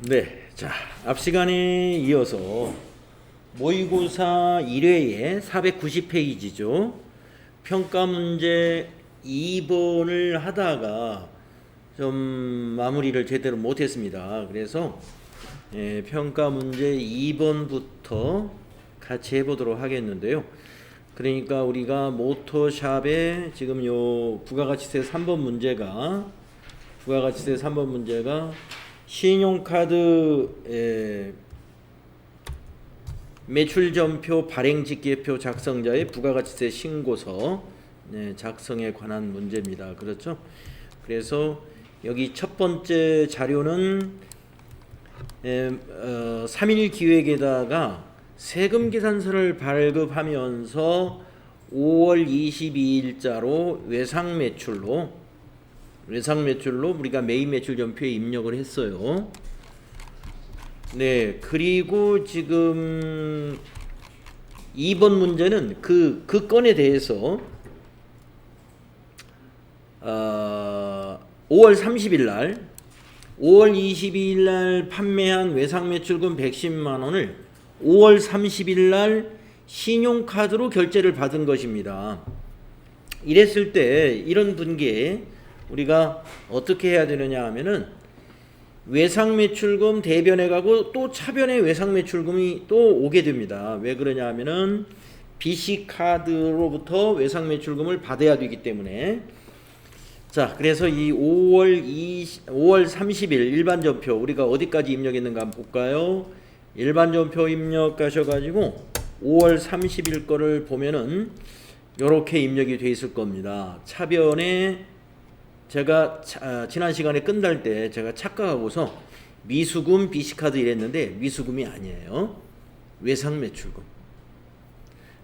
네, 자, 앞 시간에 이어서 모의고사 1회에 490페이지죠. 평가 문제 2번을 하다가 좀 마무리를 제대로 못했습니다. 그래서 평가 문제 2번부터 같이 해보도록 하겠는데요. 그러니까 우리가 모터샵에 지금 요 부가가치세 3번 문제가 신용카드 매출전표 발행직계표 작성자의 부가가치세 신고서 작성에 관한 문제입니다. 그렇죠? 그래서 여기 첫 번째 자료는 3일 기획에다가 세금 계산서를 발급하면서 5월 22일자로 외상 매출로 우리가 메인 매출 전표에 입력을 했어요. 네, 그리고 지금 2번 문제는 그 건에 대해서 5월 30일 날 5월 22일 날 판매한 외상 매출금 110만 원을 5월 30일 날 신용카드로 결제를 받은 것입니다. 이랬을 때 이런 분기에 우리가 어떻게 해야 되느냐 하면은 외상 매출금 대변에 가고 또 차변에 외상 매출금이 또 오게 됩니다. 왜 그러냐 하면은 BC카드로부터 외상 매출금을 받아야 되기 때문에. 자, 그래서 이 5월 30일 일반 전표 우리가 어디까지 입력했는가 한번 볼까요? 일반 전표 입력하셔가지고 5월 30일 거를 보면은 요렇게 입력이 돼 있을 겁니다. 차변에 제가 지난 시간에 끝날 때 제가 착각하고서 미수금 BC카드 이랬는데 미수금이 아니에요. 외상 매출금.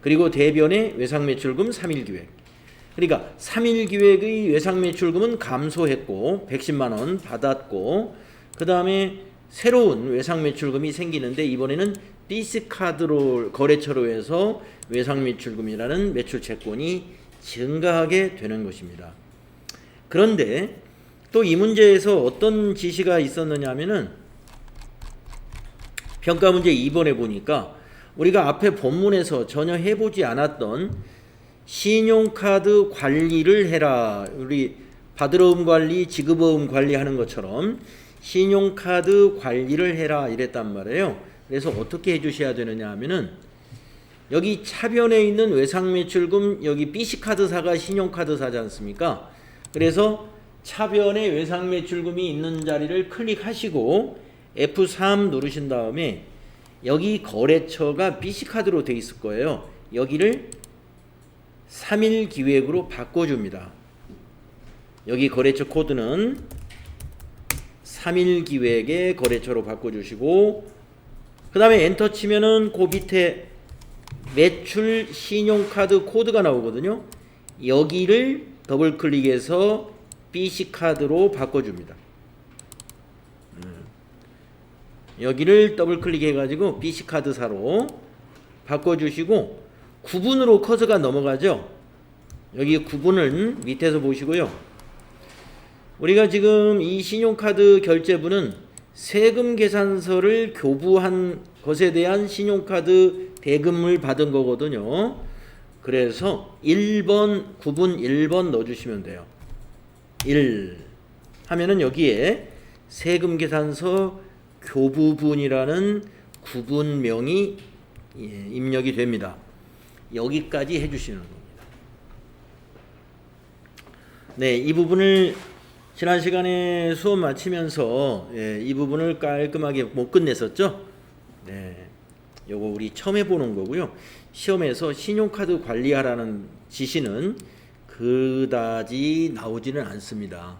그리고 대변에 외상 매출금 3일 기획. 그러니까 3일 기획의 외상 매출금은 감소했고 110만 원 받았고 그 다음에 새로운 외상 매출금이 생기는데 이번에는 BC카드로 거래처로 해서 외상 매출금이라는 매출 채권이 증가하게 되는 것입니다. 그런데 또 이 문제에서 어떤 지시가 있었느냐 하면은 평가 문제 2번에 보니까 우리가 앞에 본문에서 전혀 해보지 않았던 신용카드 관리를 해라. 우리 받으러움 관리, 지급어음 관리하는 것처럼 신용카드 관리를 해라 이랬단 말이에요. 그래서 어떻게 해주셔야 되느냐 하면은 여기 차변에 있는 외상매출금 여기 BC카드사가 신용카드사지 않습니까? 그래서 차변에 외상매출금이 있는 자리를 클릭하시고 F3 누르신 다음에 여기 거래처가 BC카드로 되어 있을 거예요. 여기를 3일 기획으로 바꿔줍니다. 여기 거래처 코드는 3일 기획의 거래처로 바꿔주시고 그 다음에 엔터 치면은 그 밑에 매출 신용카드 코드가 나오거든요. 여기를 더블 클릭해서 BC카드로 바꿔줍니다. 여기를 더블 클릭해 가지고 BC카드사로 바꿔주시고 구분으로 커서가 넘어가죠. 여기 구분을 밑에서 보시고요. 우리가 지금 이 신용카드 결제부는 세금 계산서를 교부한 것에 대한 신용카드 대금을 받은 거거든요. 그래서 1번 구분 1번 넣어주시면 돼요. 1 하면은 여기에 세금 계산서 교부분이라는 구분명이 입력이 됩니다. 여기까지 해주시는 겁니다. 네, 이 부분을 지난 시간에 수업 마치면서 이 부분을 깔끔하게 못 끝냈었죠. 네, 요거 우리 처음 해보는 거고요. 시험에서 신용카드 관리하라는 지시는 그다지 나오지는 않습니다.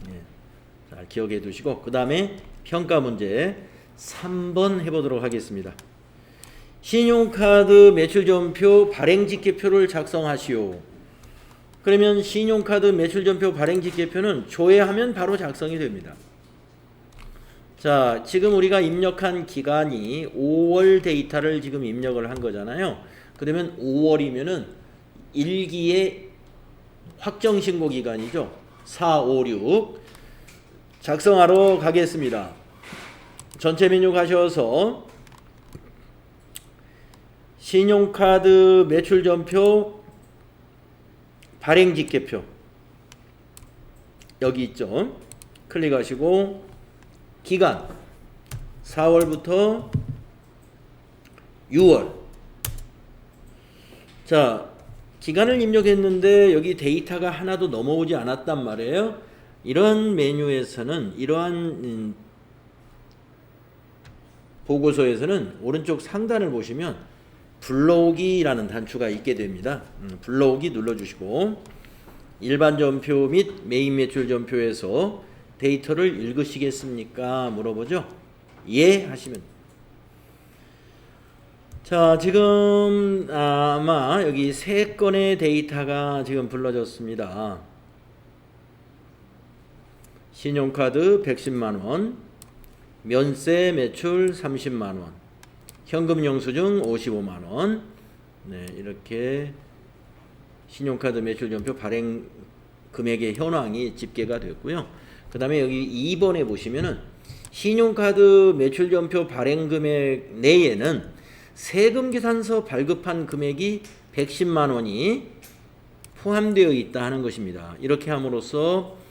네, 잘 기억해 두시고 그 다음에 평가 문제 3번 해보도록 하겠습니다. 신용카드 매출전표 발행직계표를 작성하시오. 그러면 신용카드 매출전표 발행직계표는 조회하면 바로 작성이 됩니다. 자, 지금 우리가 입력한 기간이 5월 데이터를 지금 입력을 한 거잖아요. 그러면 5월이면은 1기의 확정신고 기간이죠. 4, 5, 6. 작성하러 가겠습니다. 전체 메뉴 가셔서 신용카드 매출전표 발행직계표 여기 있죠. 클릭하시고 기간 4월부터 6월. 자, 기간을 입력했는데 여기 데이터가 하나도 넘어오지 않았단 말이에요. 이런 메뉴에서는 이러한 보고서에서는 오른쪽 상단을 보시면 불러오기라는 단추가 있게 됩니다. 불러오기 눌러주시고 일반 전표 및 메인 매출 전표에서 데이터를 읽으시겠습니까? 물어보죠. 예 하시면. 자, 지금 아마 여기 3건의 데이터가 지금 불러졌습니다. 신용카드 110만원, 면세 매출 30만원, 현금 영수증 55만원. 네, 이렇게 신용카드 매출 전표 발행 금액의 현황이 집계가 됐고요. 그 다음에 여기 2번에 보시면은 신용카드 매출 전표 발행 금액 내에는 세금 계산서 발급한 금액이 110만원이 포함되어 있다 하는 것입니다. 이렇게 함으로써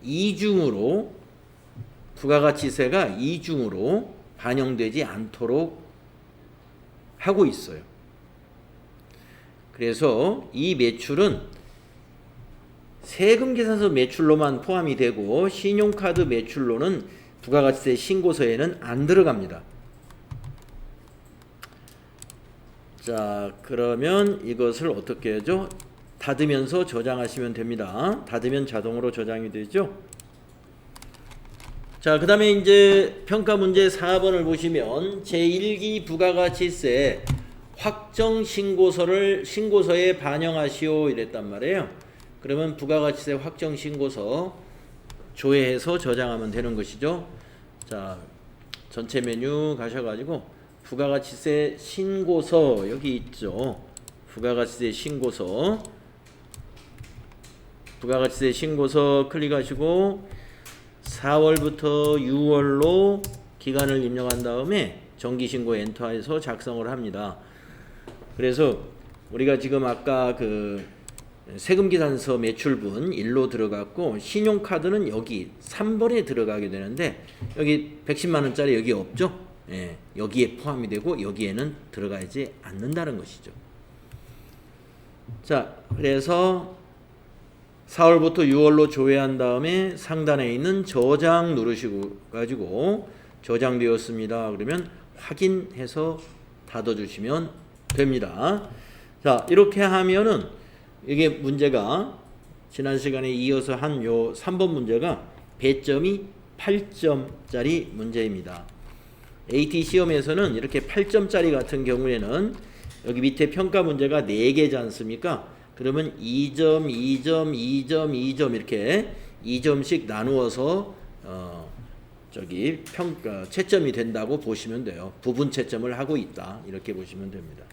이중으로 부가가치세가 이중으로 반영되지 않도록 하고 있어요. 그래서 이 매출은 세금 계산서 매출로만 포함이 되고 신용카드 매출로는 부가가치세 신고서에는 안 들어갑니다. 자, 그러면 이것을 어떻게 하죠? 닫으면서 저장하시면 됩니다. 닫으면 자동으로 저장이 되죠. 자, 그 다음에 이제 평가 문제 4번을 보시면 제1기 부가가치세 확정 신고서에 반영하시오 이랬단 말이에요. 그러면 부가가치세 확정 신고서 조회해서 저장하면 되는 것이죠. 자, 전체 메뉴 가셔가지고 부가가치세 신고서 여기 있죠. 부가가치세 신고서 클릭하시고 4월부터 6월로 기간을 입력한 다음에 정기신고 엔터해서 작성을 합니다. 그래서 우리가 지금 아까 그 세금계산서 매출분 1로 들어갔고 신용카드는 여기 3번에 들어가게 되는데 여기 110만원짜리 여기 없죠? 예, 여기에 포함이 되고 여기에는 들어가지 않는다는 것이죠. 자, 그래서 4월부터 6월로 조회한 다음에 상단에 있는 저장 누르시고 가지고 저장되었습니다. 그러면 확인해서 닫아주시면 됩니다. 자, 이렇게 하면은 이게 문제가 지난 시간에 이어서 한 요 3번 문제가 배점이 8점짜리 문제입니다. AT 시험에서는 이렇게 8점짜리 같은 경우에는 여기 밑에 평가 문제가 4개지 않습니까? 그러면 2점, 2점, 2점, 2점 이렇게 2점씩 나누어서 평가 채점이 된다고 보시면 돼요. 부분 채점을 하고 있다. 이렇게 보시면 됩니다.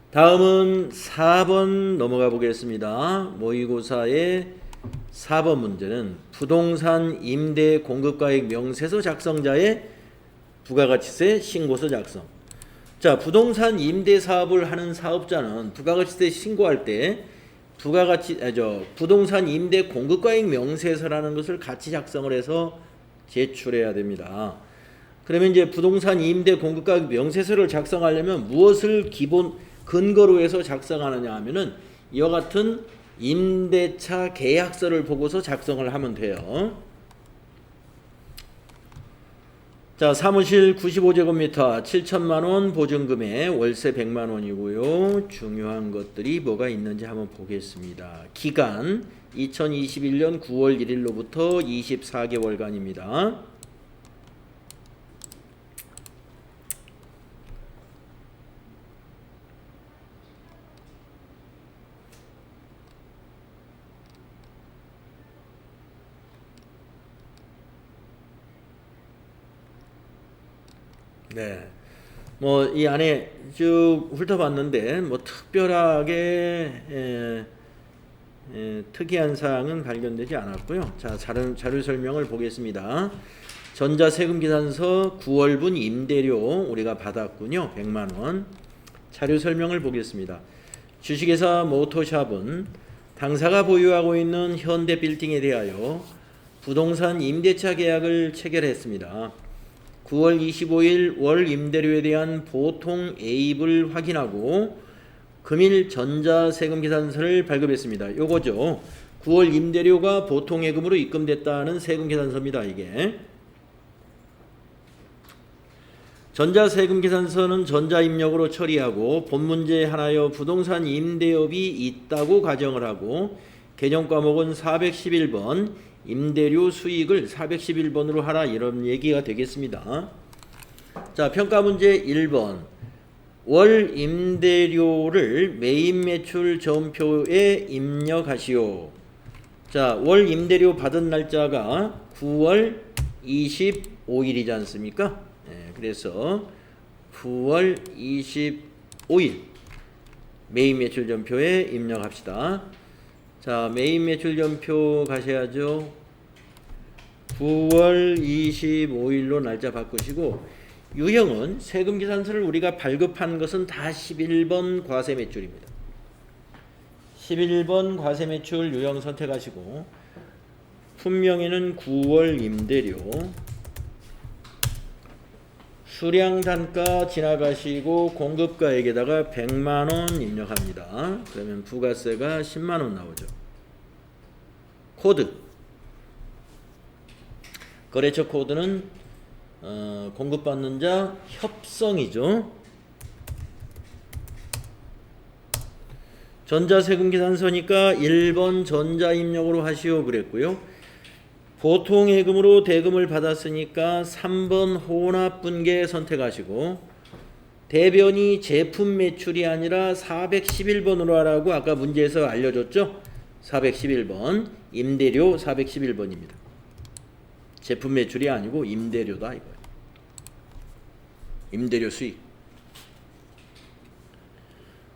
다음은 4번 넘어가 보겠습니다. 모의고사의 4번 문제는 부동산 임대 공급가액 명세서 작성자의 부가가치세 신고서 작성. 자, 부동산 임대 사업을 하는 사업자는 부가가치세 신고할 때 부동산 임대 공급가액 명세서라는 것을 같이 작성을 해서 제출해야 됩니다. 그러면 이제 부동산 임대 공급가액 명세서를 작성하려면 무엇을 근거로 해서 작성하느냐 하면은 이와 같은 임대차 계약서를 보고서 작성을 하면 돼요. 자, 사무실 95제곱미터 7천만원 보증금에 월세 100만원이고요. 중요한 것들이 뭐가 있는지 한번 보겠습니다. 기간 2021년 9월 1일로부터 24개월간입니다. 네, 뭐 이 안에 쭉 훑어봤는데 뭐 특별하게 특이한 사항은 발견되지 않았고요. 자, 자료 설명을 보겠습니다. 전자세금계산서 9월분 임대료 우리가 받았군요. 100만원. 자료 설명을 보겠습니다. 주식회사 모토샵은 당사가 보유하고 있는 현대빌딩에 대하여 부동산 임대차 계약을 체결했습니다. 9월 25일 월 임대료에 대한 보통 A입을 확인하고 금일 전자세금계산서를 발급했습니다. 요거죠. 9월 임대료가 보통예금으로 입금됐다는 세금계산서입니다. 이게 전자세금계산서는 전자입력으로 처리하고 본 문제에 한하여 부동산 임대업이 있다고 가정을 하고 개정과목은 411번 임대료 수익을 411번으로 하라 이런 얘기가 되겠습니다. 자, 평가문제 1번 월 임대료를 매입매출 전표에 입력하시오. 자, 월 임대료 받은 날짜가 9월 25일이지 않습니까? 그래서 9월 25일 매입매출 전표에 입력합시다. 자, 매입매출 전표 가셔야죠. 9월 25일로 날짜 바꾸시고 유형은 세금계산서를 우리가 발급한 것은 다 11번 과세매출입니다. 11번 과세매출 유형 선택하시고 품명에는 9월 임대료 수량단가 지나가시고 공급가액에다가 100만원 입력합니다. 그러면 부가세가 10만원 나오죠. 코드 거래처 코드는 공급받는 자 협성이죠. 전자세금계산서니까 1번 전자입력으로 하시오 그랬고요. 보통예금으로 대금을 받았으니까 3번 혼합분계 선택하시고 대변이 제품 매출이 아니라 411번으로 하라고 아까 문제에서 알려줬죠. 411번 임대료 411번입니다. 제품 매출이 아니고 임대료다 이거예요. 임대료 수익.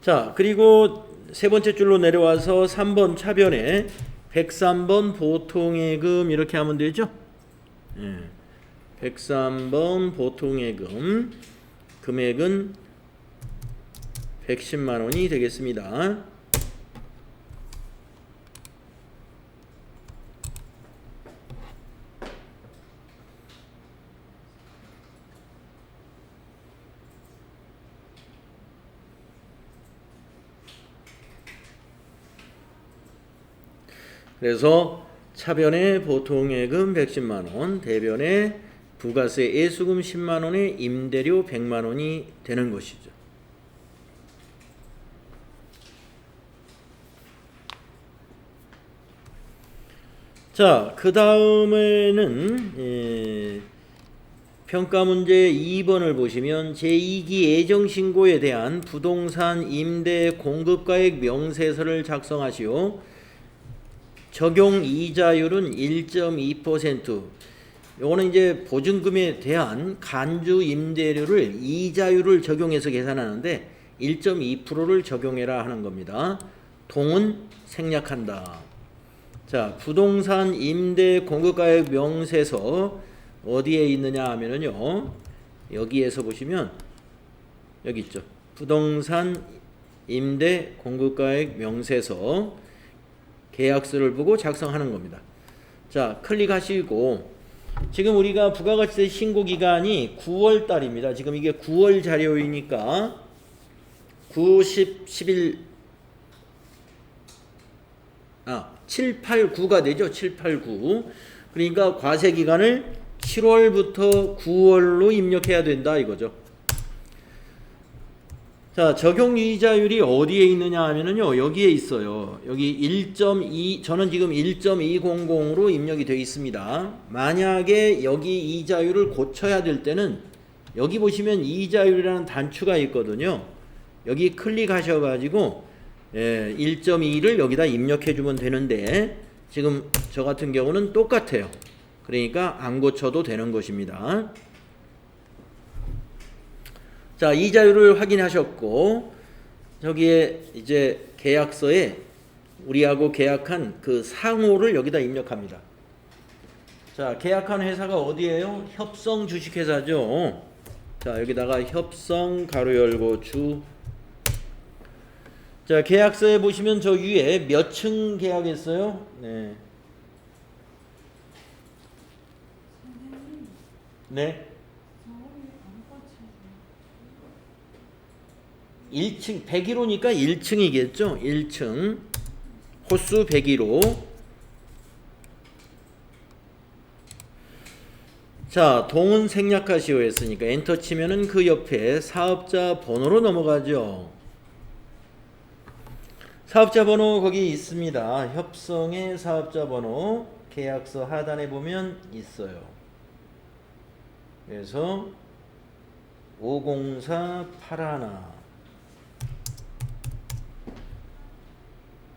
자, 그리고 세 번째 줄로 내려와서 3번 차변에 103번 보통예금 이렇게 하면 되죠. 103번 보통예금 금액은 110만원이 되겠습니다. 그래서 차변에 보통예금 110만원, 대변에 부가세 예수금 10만원에 임대료 100만원이 되는 것이죠. 자, 그 다음에는 평가문제 2번을 보시면 제2기 예정신고에 대한 부동산 임대 공급가액 명세서를 작성하시오. 적용 이자율은 1.2%. 요거는 이제 보증금에 대한 간주 임대료를 이자율을 적용해서 계산하는데 1.2%를 적용해라 하는 겁니다. 동은 생략한다. 자, 부동산 임대 공급가액 명세서 어디에 있느냐 하면은요. 여기에서 보시면 여기 있죠. 부동산 임대 공급가액 명세서 계약서를 보고 작성하는 겁니다. 자, 클릭하시고 지금 우리가 부가가치세 신고기간이 9월 달입니다. 지금 이게 9월 자료이니까 9, 10, 11 7, 8, 9가 되죠. 7, 8, 9 그러니까 과세기간을 7월부터 9월로 입력해야 된다 이거죠. 자, 적용이자율이 어디에 있느냐 하면은요, 여기에 있어요. 여기 1.2, 저는 지금 1.200으로 입력이 되어 있습니다. 만약에 여기 이자율을 고쳐야 될 때는 여기 보시면 이자율이라는 단추가 있거든요. 여기 클릭하셔가지고 1.2를 여기다 입력해 주면 되는데 지금 저 같은 경우는 똑같아요. 그러니까 안 고쳐도 되는 것입니다. 자, 이자율을 확인하셨고 저기에 이제 계약서에 우리하고 계약한 그 상호를 여기다 입력합니다. 자, 계약한 회사가 어디예요? 협성 주식회사죠. 자, 여기다가 협성 가로 열고 주. 자, 계약서에 보시면 저 위에 몇 층 계약했어요? 네. 네. 1층 101호니까 1층이겠죠? 1층. 호수 101호. 자, 동은 생략하시오 했으니까 엔터 치면은 그 옆에 사업자 번호로 넘어가죠. 사업자 번호 거기 있습니다. 협성의 사업자 번호 계약서 하단에 보면 있어요. 그래서 50481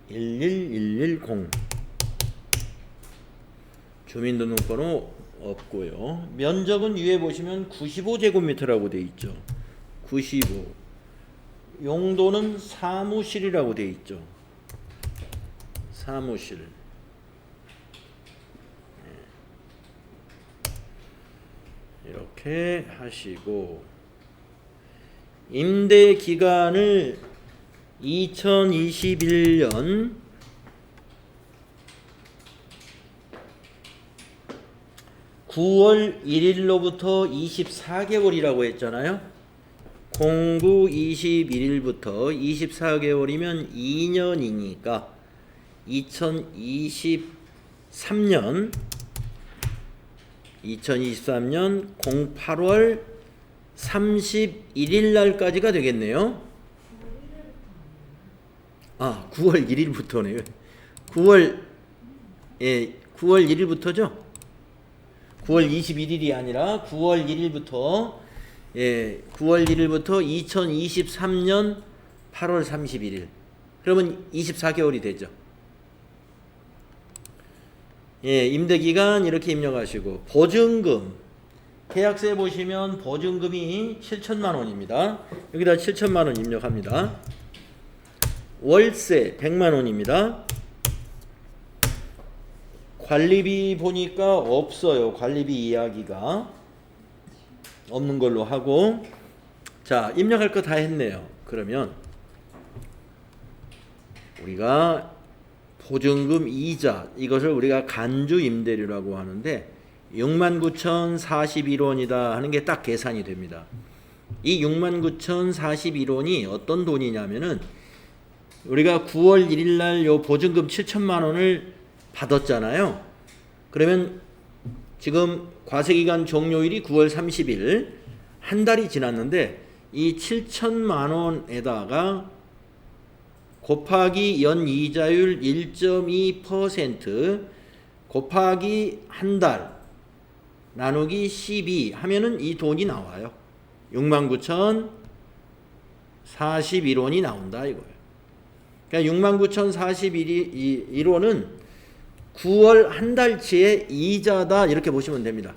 11110 주민등록번호 없고요. 면적은 위에 보시면 95제곱미터라고 돼 있죠. 95. 용도는 사무실이라고 돼 있죠. 사무실. 이렇게 하시고 임대 기간을 2021년 9월 1일로부터 24개월이라고 했잖아요. 09 21일부터 24개월이면 2년이니까 2023년 08월 31일 날까지가 되겠네요. 아, 9월 1일부터네요. 9월 1일부터죠? 9월 21일이 아니라 9월 1일부터 9월 1일부터 2023년 8월 31일. 그러면 24개월이 되죠. 임대기간 이렇게 입력하시고 보증금 계약서에 보시면 보증금이 7천만 원입니다. 여기다 7천만 원 입력합니다. 월세 100만 원입니다. 관리비 보니까 없어요. 관리비 이야기가 없는 걸로 하고, 자, 입력할 거 다 했네요. 그러면 우리가 보증금 이자, 이것을 우리가 간주 임대료라고 하는데 69,041원이다 하는 게 딱 계산이 됩니다. 이 69,041원이 어떤 돈이냐면은 우리가 9월 1일 날 요 보증금 7천만 원을 받았잖아요. 그러면 지금 과세기간 종료일이 9월 30일, 한 달이 지났는데 이 7천만 원에다가 곱하기 연이자율 1.2% 곱하기 한 달 나누기 12 하면은 이 돈이 나와요. 69,041원이 나온다 이거예요. 그러니까 69,041원은 9월 한 달치의 이자다 이렇게 보시면 됩니다.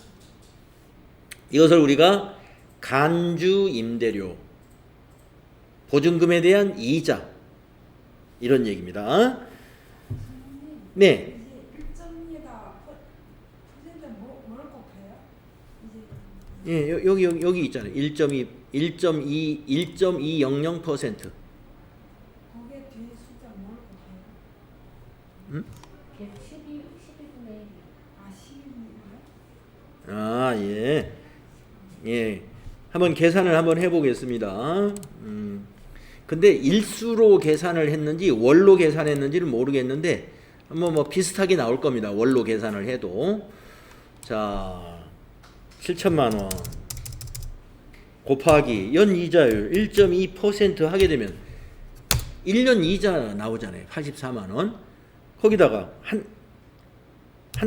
이것을 우리가 간주 임대료, 보증금에 대한 이자 이런 얘기입니다. 네. 예, 여기 있잖아요. 1.200%. 거기에 뒤에 숫자 뭘 곱해요? 음? 12분의 1. 아, 12분의 1이요? 아, 예. 예. 한번 계산을 한번 해보겠습니다. 근데 일수로 계산을 했는지 월로 계산했는지는 모르겠는데 한번 뭐 비슷하게 나올 겁니다. 월로 계산을 해도. 자, 7천만 원 곱하기 연이자율 1.2% 하게 되면 1년 이자 나오잖아요. 84만 원. 거기다가 한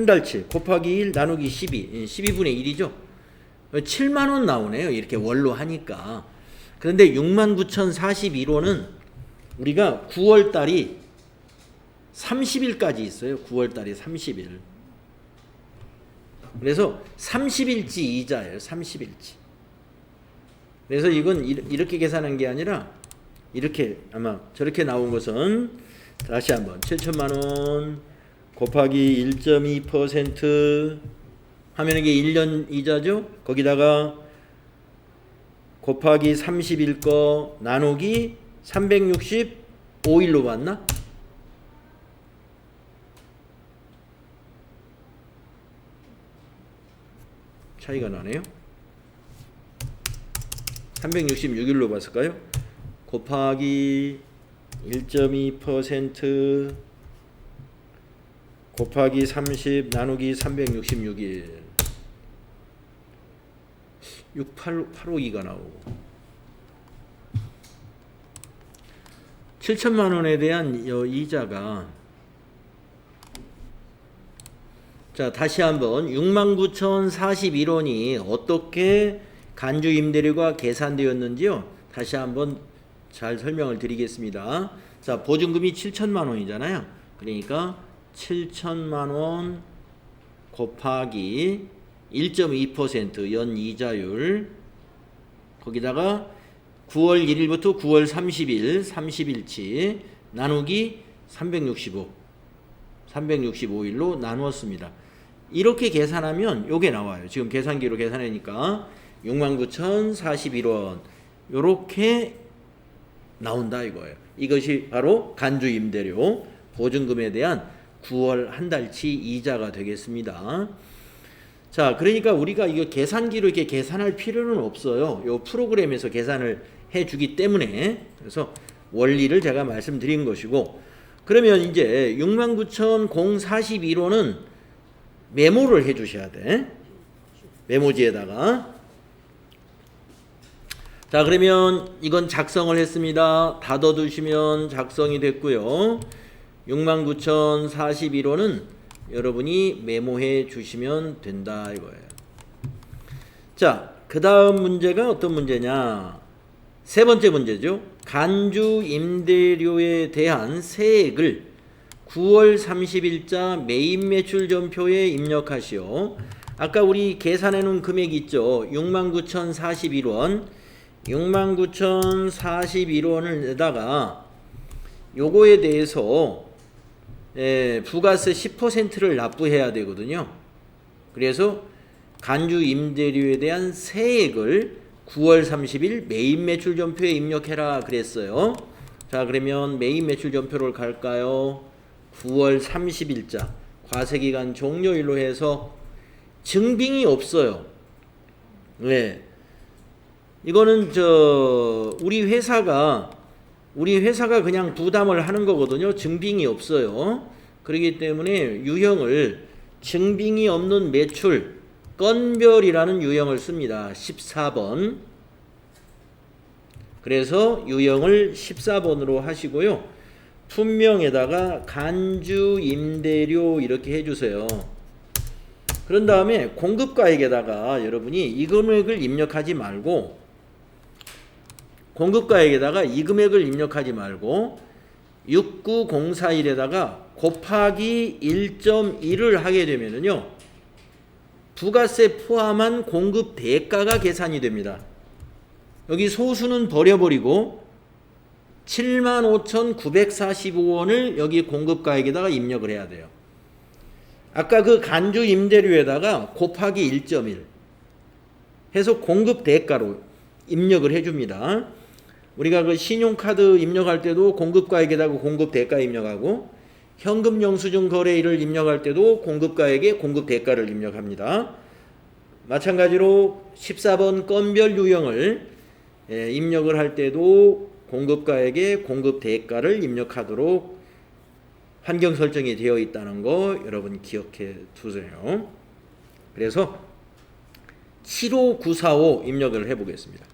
달치 곱하기 1 나누기 12분의 1이죠. 7만 원 나오네요. 이렇게 월로 하니까. 그런데 69,041원은 우리가 9월 달이 30일까지 있어요. 9월 달이 30일. 그래서 30일치 이자예요. 30일치. 그래서 이건 이렇게 계산한 게 아니라 이렇게 아마 저렇게 나온 것은 다시 한번 7천만원 곱하기 1.2% 하면 이게 1년 이자죠. 거기다가 곱하기 30일 거 나누기 365일로 봤나? 차이가 나네요. 366일로 봤을까요? 곱하기 1.2% 곱하기 30 나누기 366일 6,852가 나오고 7천만원에 대한 이자가 자 다시 한번 69,041원이 어떻게 간주 임대료가 계산되었는지요 다시 한번 잘 설명을 드리겠습니다. 자 보증금이 7천만원이잖아요. 그러니까 7천만원 곱하기 1.2% 연이자율 거기다가 9월 1일부터 9월 30일 30일치 나누기 365일로 나누었습니다. 이렇게 계산하면 요게 나와요. 지금 계산기로 계산하니까 69,041원 요렇게 나온다 이거예요. 이것이 바로 간주 임대료 보증금에 대한 9월 한 달치 이자가 되겠습니다. 자, 그러니까 우리가 이거 계산기로 이렇게 계산할 필요는 없어요. 요 프로그램에서 계산을 해주기 때문에 그래서 원리를 제가 말씀드린 것이고 그러면 이제 69,041원은 메모를 해주셔야 돼. 메모지에다가 자 그러면 이건 작성을 했습니다. 닫아두시면 작성이 됐고요. 69,041원은 여러분이 메모해 주시면 된다 이거예요. 자, 그 다음 문제가 어떤 문제냐? 세 번째 문제죠. 간주 임대료에 대한 세액을 9월 30일자 매입 매출 전표에 입력하시오. 아까 우리 계산해 놓은 금액 있죠. 69,041원. 69,041원을 내다가 요거에 대해서 부가세 10%를 납부해야 되거든요. 그래서 간주 임대료에 대한 세액을 9월 30일 매입 매출 전표에 입력해라 그랬어요. 자, 그러면 매입 매출 전표를 갈까요? 9월 30일자 과세기간 종료일로 해서 증빙이 없어요. 네. 이거는 우리 회사가 그냥 부담을 하는 거거든요. 증빙이 없어요. 그렇기 때문에 유형을 증빙이 없는 매출 건별이라는 유형을 씁니다. 14번. 그래서 유형을 14번으로 하시고요. 품명에다가 간주 임대료 이렇게 해주세요. 그런 다음에 공급가액에다가 여러분이 이 금액을 입력하지 말고 공급가액에다가 이 금액을 입력하지 말고 69041에다가 곱하기 1.1을 하게 되면은요. 부가세 포함한 공급 대가가 계산이 됩니다. 여기 소수는 버려버리고 75,945원을 여기 공급가액에다가 입력을 해야 돼요. 아까 그 간주 임대료에다가 곱하기 1.1 해서 공급 대가로 입력을 해줍니다. 우리가 그 신용카드 입력할 때도 공급가액에다가 공급 대가 입력하고 현금 영수증 거래일을 입력할 때도 공급가액에 공급 대가를 입력합니다. 마찬가지로 14번 건별 유형을 입력을 할 때도 공급가액에 공급 대가를 입력하도록 환경 설정이 되어 있다는 거 여러분 기억해 두세요. 그래서 75945 입력을 해 보겠습니다.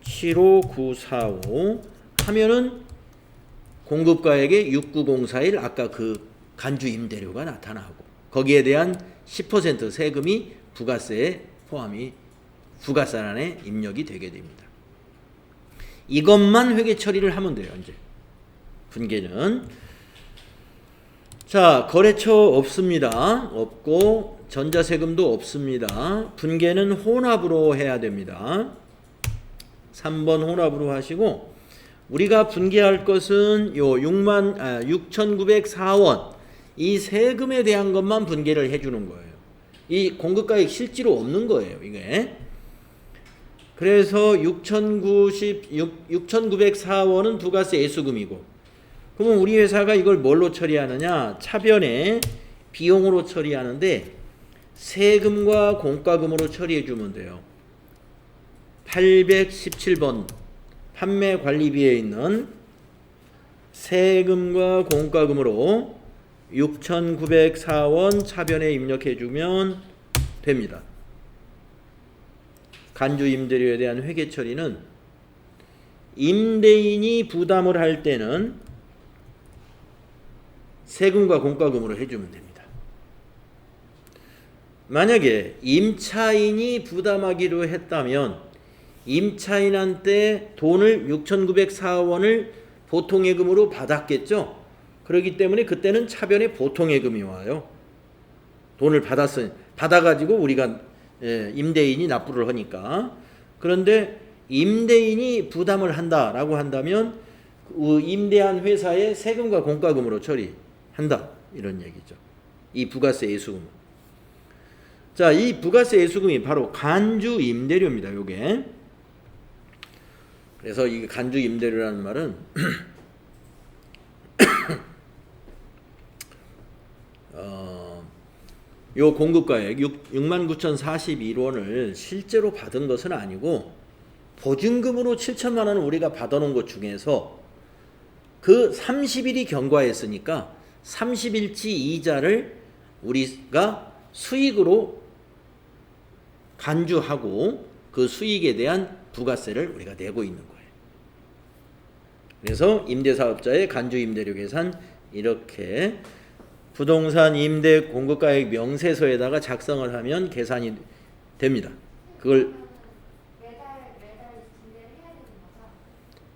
75945 하면은 공급가액에 69041 아까 그 간주 임대료가 나타나고 거기에 대한 10% 세금이 부가세에 포함이 부가세란에 입력이 되게 됩니다. 이것만 회계 처리를 하면 돼요. 이제 분계는 자 거래처 없습니다. 없고 전자세금도 없습니다. 분계는 혼합으로 해야 됩니다. 3번 혼합으로 하시고 우리가 분개할 것은 요 6,904원 이 세금에 대한 것만 분개를 해주는 거예요. 이 공급가액 실제로 없는 거예요, 이게. 그래서 6,904원은 부가세 애수금이고, 그러면 우리 회사가 이걸 뭘로 처리하느냐? 차변에 비용으로 처리하는데 세금과 공과금으로 처리해 주면 돼요. 817번 판매관리비에 있는 세금과 공과금으로 6,904원 차변에 입력해 주면 됩니다. 간주 임대료에 대한 회계 처리는 임대인이 부담을 할 때는 세금과 공과금으로 해주면 됩니다. 만약에 임차인이 부담하기로 했다면 임차인한테 돈을 6,904원을 보통예금으로 받았겠죠. 그렇기 때문에 그때는 차변에 보통예금이 와요. 돈을 받아가지고 우리가 임대인이 납부를 하니까. 그런데 임대인이 부담을 한다라고 한다면 임대한 회사의 세금과 공과금으로 처리한다, 이런 얘기죠. 이 부가세 애수금. 자, 이 부가세 애수금이 바로 간주 임대료입니다. 요게. 그래서 이 간주 임대료라는 말은 요 공급가액 69,041원을 실제로 받은 것은 아니고 보증금으로 7천만 원을 우리가 받아놓은 것 중에서 그 30일이 경과했으니까 30일치 이자를 우리가 수익으로 간주하고 그 수익에 대한 부가세를 우리가 내고 있는 거예요. 그래서 임대사업자의 간주 임대료 계산 이렇게 부동산 임대 공급가액 명세서에다가 작성을 하면 계산이 됩니다. 그걸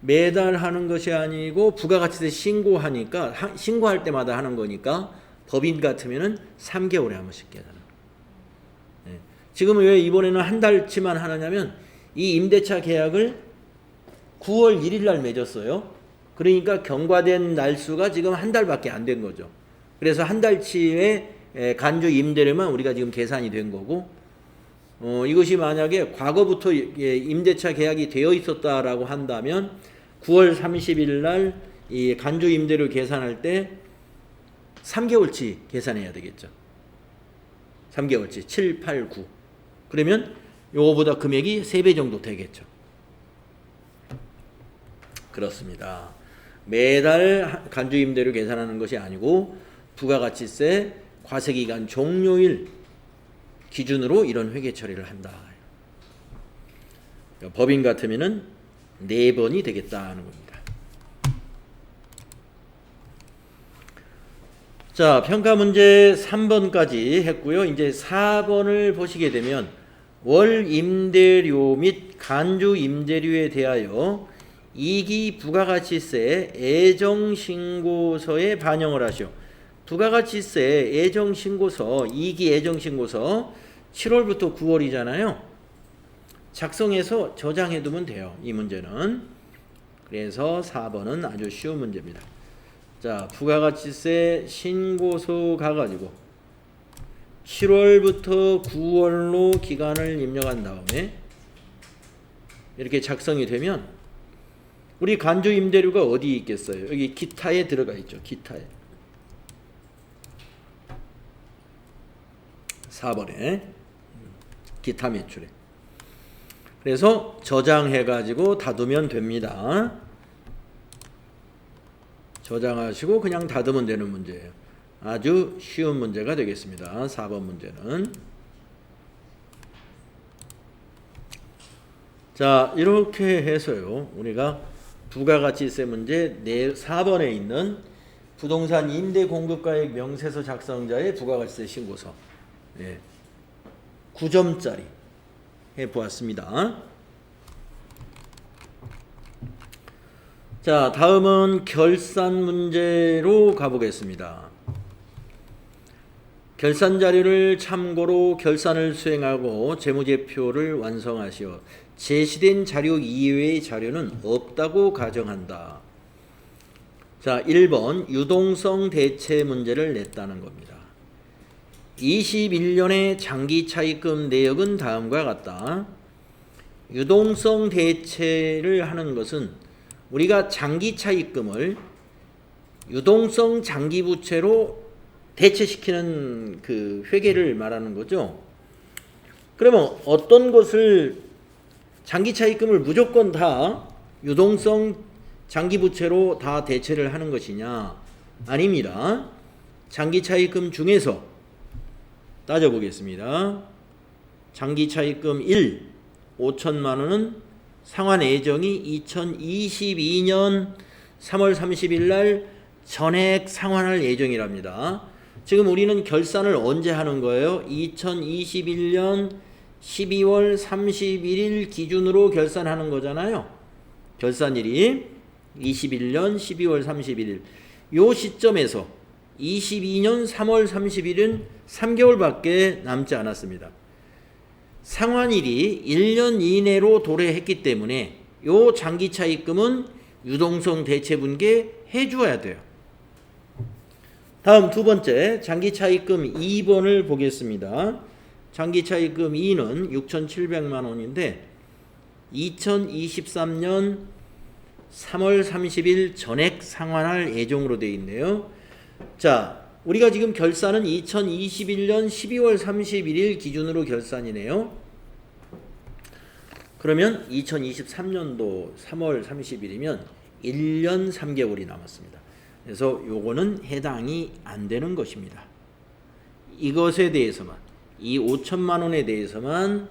매달 하는 것이 아니고 부가가치세 신고하니까 신고할 때마다 하는 거니까 법인 같으면은 3개월에 한 번씩 계산하는 거예요. 네. 지금 왜 이번에는 한 달치만 하느냐면 이 임대차 계약을 9월 1일 날 맺었어요. 그러니까 경과된 날수가 지금 한 달밖에 안 된 거죠. 그래서 한 달치의 간주 임대료만 우리가 지금 계산이 된 거고, 이것이 만약에 과거부터 임대차 계약이 되어 있었다라고 한다면 9월 30일 날 이 간주 임대료 계산할 때 3개월치 계산해야 되겠죠. 3개월치 7, 8, 9. 그러면 요거보다 금액이 3배 정도 되겠죠. 그렇습니다. 매달 간주 임대료 계산하는 것이 아니고 부가가치세 과세기간 종료일 기준으로 이런 회계 처리를 한다. 법인 같으면은 4번이 되겠다는 겁니다. 자, 평가 문제 3번까지 했고요. 이제 4번을 보시게 되면 월 임대료 및 간주 임대료에 대하여 2기 부가가치세 애정신고서에 반영을 하시오. 부가가치세 애정신고서 2기 애정신고서 7월부터 9월이잖아요. 작성해서 저장해 두면 돼요. 이 문제는. 그래서 4번은 아주 쉬운 문제입니다. 자, 부가가치세 신고서 가가지고 7월부터 9월로 기간을 입력한 다음에 이렇게 작성이 되면 우리 간주 임대료가 어디 있겠어요? 여기 기타에 들어가 있죠. 기타에. 4번에 기타 매출에. 그래서 저장해 가지고 닫으면 됩니다. 저장하시고 그냥 닫으면 되는 문제예요. 아주 쉬운 문제가 되겠습니다. 4번 문제는. 자, 이렇게 해서요. 우리가 부가가치세 문제 4번에 있는 부동산 임대 공급가액 명세서 작성자의 부가가치세 신고서 9점짜리 해보았습니다. 자, 다음은 결산 문제로 가보겠습니다. 결산 자료를 참고로 결산을 수행하고 재무제표를 완성하시오. 제시된 자료 이외의 자료는 없다고 가정한다. 자, 1번 유동성 대체 문제를 냈다는 겁니다. 21년의 장기 차입금 내역은 다음과 같다. 유동성 대체를 하는 것은 우리가 장기 차입금을 유동성 장기 부채로 대체시키는 그 회계를 말하는 거죠. 그러면 어떤 것을 장기 차입금을 무조건 다 유동성 장기 부채로 다 대체를 하는 것이냐? 아닙니다. 장기 차입금 중에서 따져보겠습니다. 장기 차입금 1, 5천만 원은 상환 예정이 2022년 3월 30일 날 전액 상환할 예정이랍니다. 지금 우리는 결산을 언제 하는 거예요? 2021년 12월 31일 기준으로 결산하는 거잖아요. 결산일이 21년 12월 31일. 요 시점에서 22년 3월 31일은 3개월밖에 남지 않았습니다. 상환일이 1년 이내로 도래했기 때문에 요 장기 차입금은 유동성 대체분계 해주어야 돼요. 다음 두 번째 장기 차입금 2번을 보겠습니다. 장기 차입금 2는 6,700만 원인데 2023년 3월 30일 전액 상환할 예정으로 되어 있네요. 자, 우리가 지금 결산은 2021년 12월 31일 기준으로 결산이네요. 그러면 2023년도 3월 30일이면 1년 3개월이 남았습니다. 그래서 요거는 해당이 안 되는 것입니다. 이것에 대해서만, 이 5천만 원에 대해서만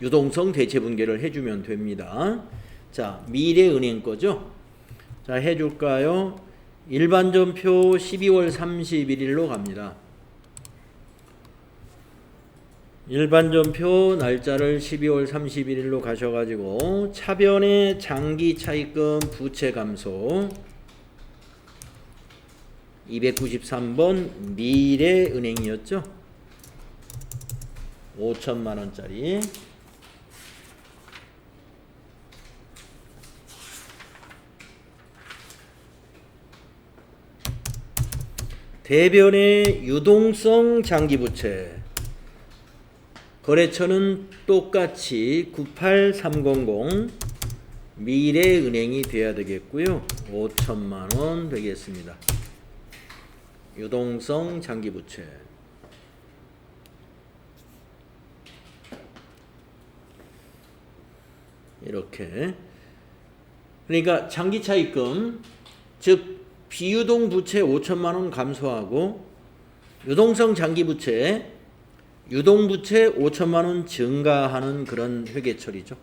유동성 대체 분계를 해주면 됩니다. 자, 미래은행 거죠. 자, 해줄까요? 일반전표 12월 31일로 갑니다. 일반전표 날짜를 12월 31일로 가셔가지고 차변의 장기 차입금 부채 감소 293번 미래은행이었죠. 5천만 원짜리. 대변의 유동성 장기부채 거래처는 똑같이 98300 미래은행이 돼야 되겠고요. 5천만 원 되겠습니다. 유동성 장기부채. 이렇게. 그러니까 장기차입금, 즉 비유동 부채 5천만 원 감소하고 유동성 장기부채, 유동부채 5천만 원 증가하는 그런 회계처리죠.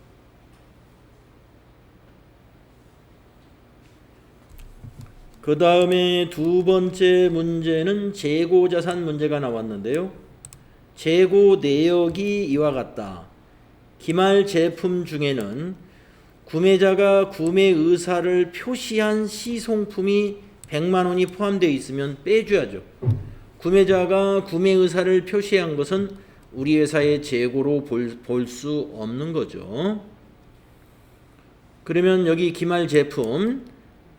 그 다음에 두 번째 문제는 재고자산 문제가 나왔는데요. 재고 내역이 이와 같다. 기말 제품 중에는 구매자가 구매 의사를 표시한 시송품이 100만 원이 포함되어 있으면 빼줘야죠. 구매자가 구매 의사를 표시한 것은 우리 회사의 재고로 볼 수 없는 거죠. 그러면 여기 기말 제품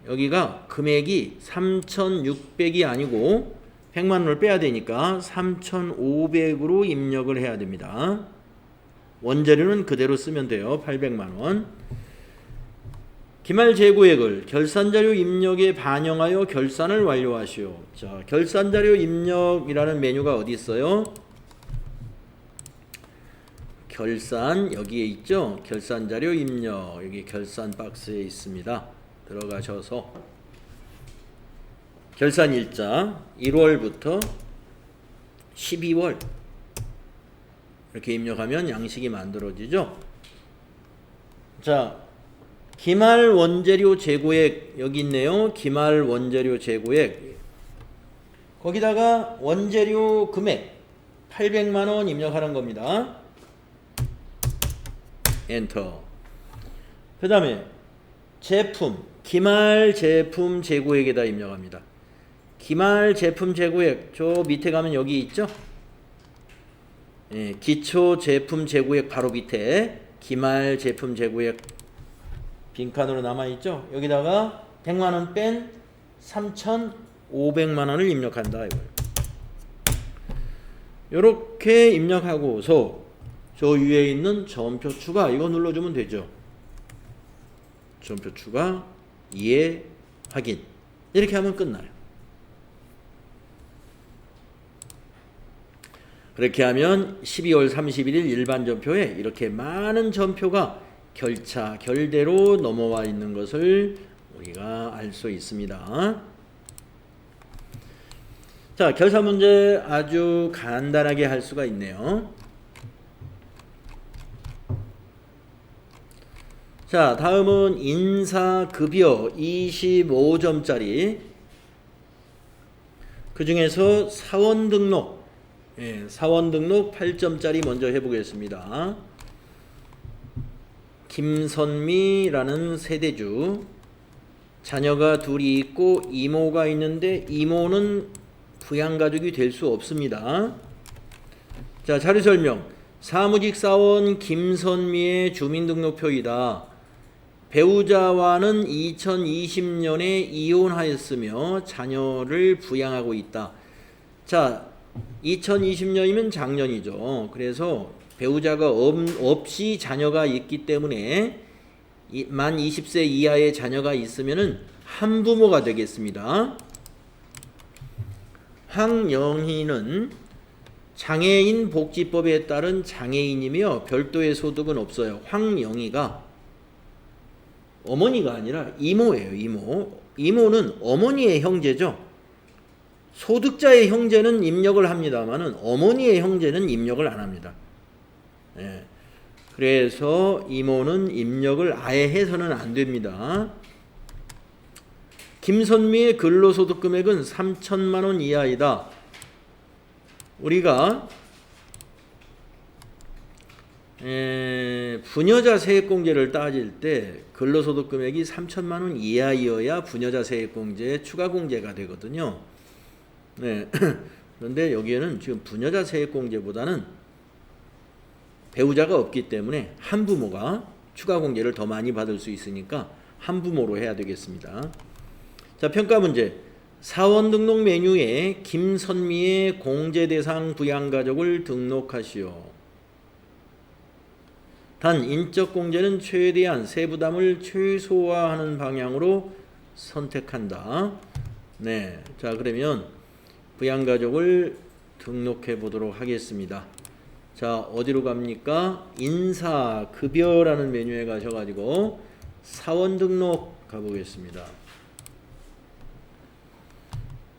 여기가 금액이 3,600이 아니고 100만 원을 빼야 되니까 3,500으로 입력을 해야 됩니다. 원재료는 그대로 쓰면 돼요. 800만 원. 기말 재고액을 결산자료 입력에 반영하여 결산을 완료하시오. 자, 결산자료 입력이라는 메뉴가 어디 있어요? 결산 여기에 있죠. 결산자료 입력 여기 결산 박스에 있습니다. 들어가셔서 결산일자 1월부터 12월 이렇게 입력하면 양식이 만들어지죠. 자, 기말 원재료 재고액 여기 있네요. 기말 원재료 재고액 거기다가 원재료 금액 800만 원 입력하는 겁니다. 엔터. 그 다음에 제품 기말 제품 재고액에다 입력합니다. 기말 제품 재고액 저 밑에 가면 여기 있죠? 예, 기초 제품 재고액 바로 밑에 기말 제품 재고액 빈칸으로 남아있죠? 여기다가 100만원 뺀 3,500만원을 입력한다. 이렇게 입력하고서 저 위에 있는 점표 추가 이거 눌러주면 되죠. 점표 추가, 이해, 확인 이렇게 하면 끝나요. 그렇게 하면 12월 31일 일반 점표에 이렇게 많은 점표가 결차, 결대로 넘어와 있는 것을 우리가 알 수 있습니다. 자, 결사 문제 아주 간단하게 할 수가 있네요. 자, 다음은 인사급여 25점짜리 그 중에서 사원 등록 사원 등록 8점짜리 먼저 해보겠습니다. 김선미라는 세대주 자녀가 둘이 있고 이모가 있는데 이모는 부양가족이 될 수 없습니다. 자, 자료 설명. 사무직 사원 김선미의 주민등록표이다. 배우자와는 2020년에 이혼하였으며 자녀를 부양하고 있다. 자, 2020년이면 작년이죠. 그래서 배우자가 없이 자녀가 있기 때문에 만 20세 이하의 자녀가 있으면은 한부모가 되겠습니다. 황영희는 장애인 복지법에 따른 장애인이며 별도의 소득은 없어요. 황영희가 어머니가 아니라 이모예요. 이모는 어머니의 형제죠. 소득자의 형제는 입력을 합니다만은 어머니의 형제는 입력을 안 합니다. 예. 그래서 이모는 입력을 아예 해서는 안 됩니다. 김선미의 근로소득 금액은 3천만 원 이하이다. 우리가 부녀자 세액공제를 따질 때 근로소득 금액이 3천만 원 이하이어야 부녀자 세액공제 추가 공제가 되거든요. 네. 그런데 여기에는 지금 부녀자 세액공제보다는 배우자가 없기 때문에 한부모가 추가 공제를 더 많이 받을 수 있으니까 한부모로 해야 되겠습니다. 자, 평가 문제. 사원 등록 메뉴에 김선미의 공제 대상 부양가족을 등록하시오. 단 인적 공제는 최대한 세부담을 최소화하는 방향으로 선택한다. 네, 자 그러면 부양가족을 등록해 보도록 하겠습니다. 자, 어디로 갑니까? 인사급여라는 메뉴에 가셔가지고 사원 등록 가보겠습니다.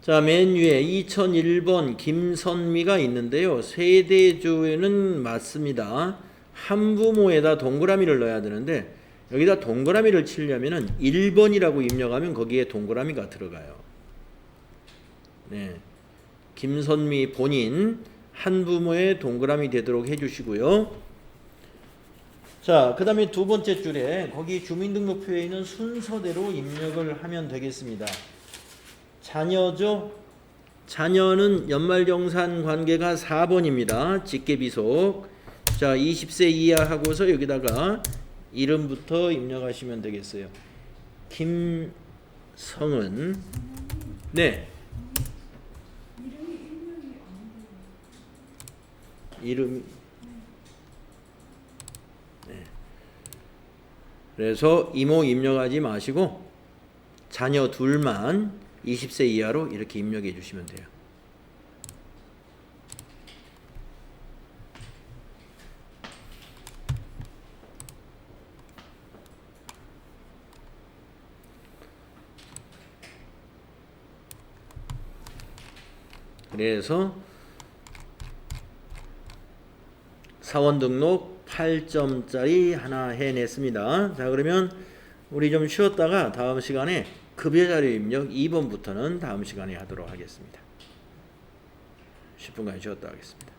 자, 맨 위에 2001번 김선미가 있는데요. 세대주에는 맞습니다. 한부모에다 동그라미를 넣어야 되는데 여기다 동그라미를 치려면은 1번이라고 입력하면 거기에 동그라미가 들어가요. 네, 김선미 본인 한부모의 동그라미 되도록 해주시고요. 자, 그 다음에 두 번째 줄에 거기 주민등록표에 있는 순서대로 입력을 하면 되겠습니다. 자녀죠. 자녀는 연말정산 관계가 4번입니다. 직계비속. 자, 20세 이하 하고서 여기다가 이름부터 입력하시면 되겠어요. 김성은. 네. 이름이 네. 그래서 이모 입력하지 마시고 자녀 둘만 20세 이하로 이렇게 입력해 주시면 돼요. 그래서 사원 등록 8점짜리 하나 해냈습니다. 자, 그러면 우리 좀 쉬었다가 다음 시간에 급여 자료 입력 2번부터는 다음 시간에 하도록 하겠습니다. 10분간 쉬었다 하겠습니다.